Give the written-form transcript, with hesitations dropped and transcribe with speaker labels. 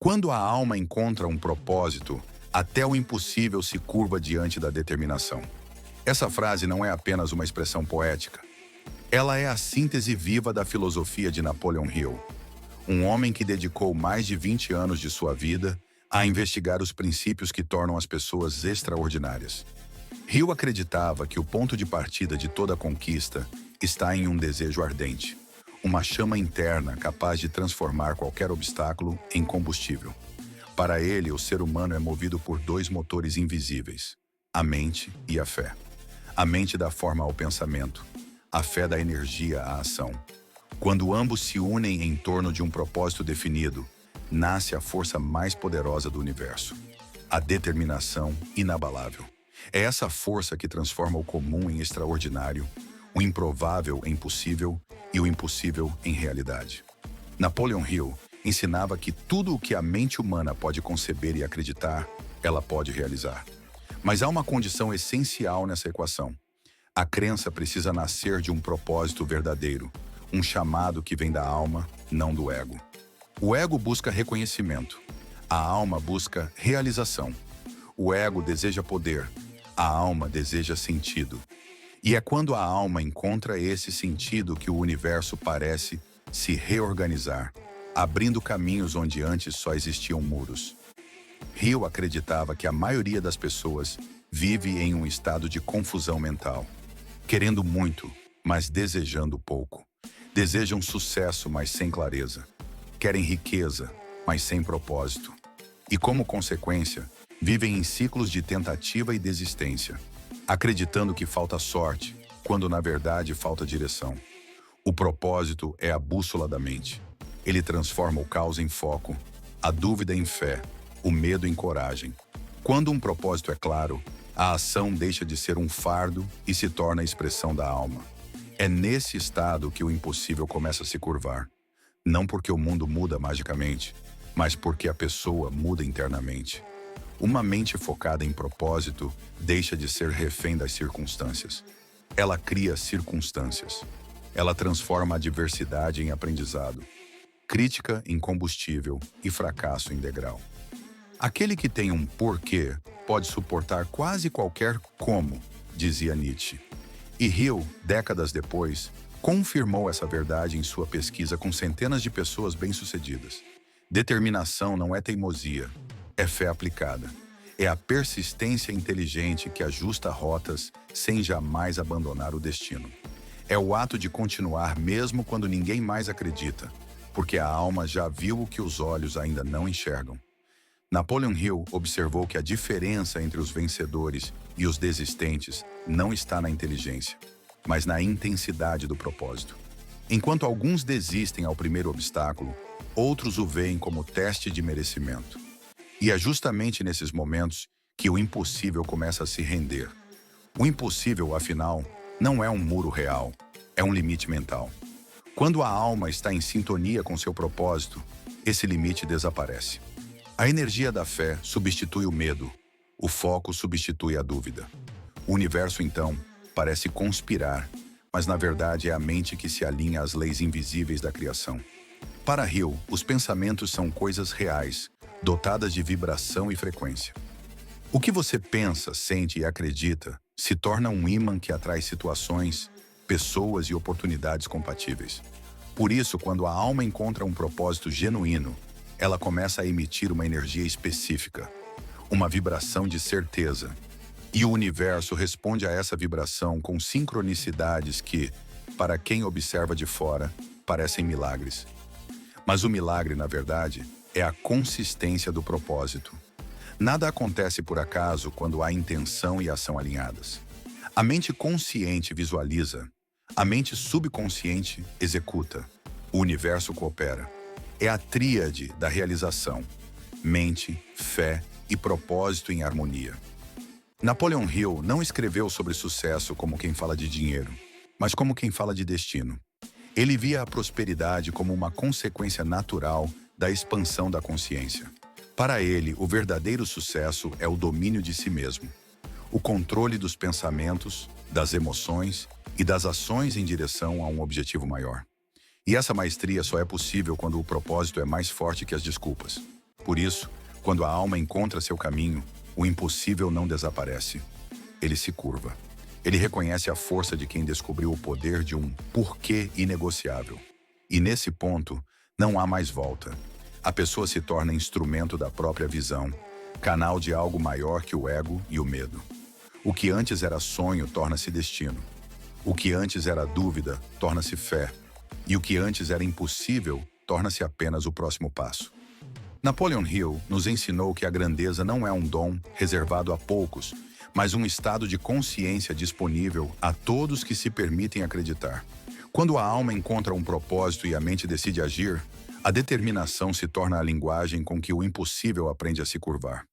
Speaker 1: Quando a alma encontra um propósito, até o impossível se curva diante da determinação. Essa frase não é apenas uma expressão poética. Ela é a síntese viva da filosofia de Napoleon Hill, um homem que dedicou mais de 20 anos de sua vida a investigar os princípios que tornam as pessoas extraordinárias. Hill acreditava que o ponto de partida de toda conquista está em um desejo ardente, uma chama interna capaz de transformar qualquer obstáculo em combustível. Para ele, o ser humano é movido por dois motores invisíveis: a mente e a fé. A mente dá forma ao pensamento, a fé dá energia à ação. Quando ambos se unem em torno de um propósito definido, nasce a força mais poderosa do universo: a determinação inabalável. É essa força que transforma o comum em extraordinário, o improvável em possível e o impossível em realidade. Napoleon Hill ensinava que tudo o que a mente humana pode conceber e acreditar, ela pode realizar. Mas há uma condição essencial nessa equação. A crença precisa nascer de um propósito verdadeiro, um chamado que vem da alma, não do ego. O ego busca reconhecimento, a alma busca realização. O ego deseja poder, a alma deseja sentido. E é quando a alma encontra esse sentido que o universo parece se reorganizar, abrindo caminhos onde antes só existiam muros. Hill acreditava que a maioria das pessoas vive em um estado de confusão mental, querendo muito, mas desejando pouco. Desejam sucesso, mas sem clareza. Querem riqueza, mas sem propósito. E como consequência, vivem em ciclos de tentativa e desistência, acreditando que falta sorte, quando na verdade falta direção. O propósito é a bússola da mente. Ele transforma o caos em foco, a dúvida em fé, o medo em coragem. Quando um propósito é claro, a ação deixa de ser um fardo e se torna a expressão da alma. É nesse estado que o impossível começa a se curvar. Não porque o mundo muda magicamente, mas porque a pessoa muda internamente. Uma mente focada em propósito deixa de ser refém das circunstâncias. Ela cria circunstâncias. Ela transforma a adversidade em aprendizado, crítica em combustível e fracasso em degrau. Aquele que tem um porquê pode suportar quase qualquer como, dizia Nietzsche. E Hill, décadas depois, confirmou essa verdade em sua pesquisa com centenas de pessoas bem-sucedidas. Determinação não é teimosia, é fé aplicada. É a persistência inteligente que ajusta rotas sem jamais abandonar o destino. É o ato de continuar mesmo quando ninguém mais acredita, porque a alma já viu o que os olhos ainda não enxergam. Napoleon Hill observou que a diferença entre os vencedores e os desistentes não está na inteligência, mas na intensidade do propósito. Enquanto alguns desistem ao primeiro obstáculo, outros o veem como teste de merecimento. E é justamente nesses momentos que o impossível começa a se render. O impossível, afinal, não é um muro real, é um limite mental. Quando a alma está em sintonia com seu propósito, esse limite desaparece. A energia da fé substitui o medo, o foco substitui a dúvida. O universo, então, parece conspirar, mas na verdade é a mente que se alinha às leis invisíveis da criação. Para Hill, os pensamentos são coisas reais, dotadas de vibração e frequência. O que você pensa, sente e acredita se torna um ímã que atrai situações, pessoas e oportunidades compatíveis. Por isso, quando a alma encontra um propósito genuíno, ela começa a emitir uma energia específica, uma vibração de certeza. E o universo responde a essa vibração com sincronicidades que, para quem observa de fora, parecem milagres. Mas o milagre, na verdade, é a consistência do propósito. Nada acontece por acaso quando há intenção e ação alinhadas. A mente consciente visualiza, a mente subconsciente executa, o universo coopera. É a tríade da realização: mente, fé e propósito em harmonia. Napoleon Hill não escreveu sobre sucesso como quem fala de dinheiro, mas como quem fala de destino. Ele via a prosperidade como uma consequência natural da expansão da consciência. Para ele, o verdadeiro sucesso é o domínio de si mesmo, o controle dos pensamentos, das emoções e das ações em direção a um objetivo maior. E essa maestria só é possível quando o propósito é mais forte que as desculpas. Por isso, quando a alma encontra seu caminho, o impossível não desaparece. Ele se curva. Ele reconhece a força de quem descobriu o poder de um porquê inegociável. E nesse ponto, não há mais volta. A pessoa se torna instrumento da própria visão, canal de algo maior que o ego e o medo. O que antes era sonho torna-se destino. O que antes era dúvida torna-se fé. E o que antes era impossível torna-se apenas o próximo passo. Napoleon Hill nos ensinou que a grandeza não é um dom reservado a poucos, mas um estado de consciência disponível a todos que se permitem acreditar. Quando a alma encontra um propósito e a mente decide agir, a determinação se torna a linguagem com que o impossível aprende a se curvar.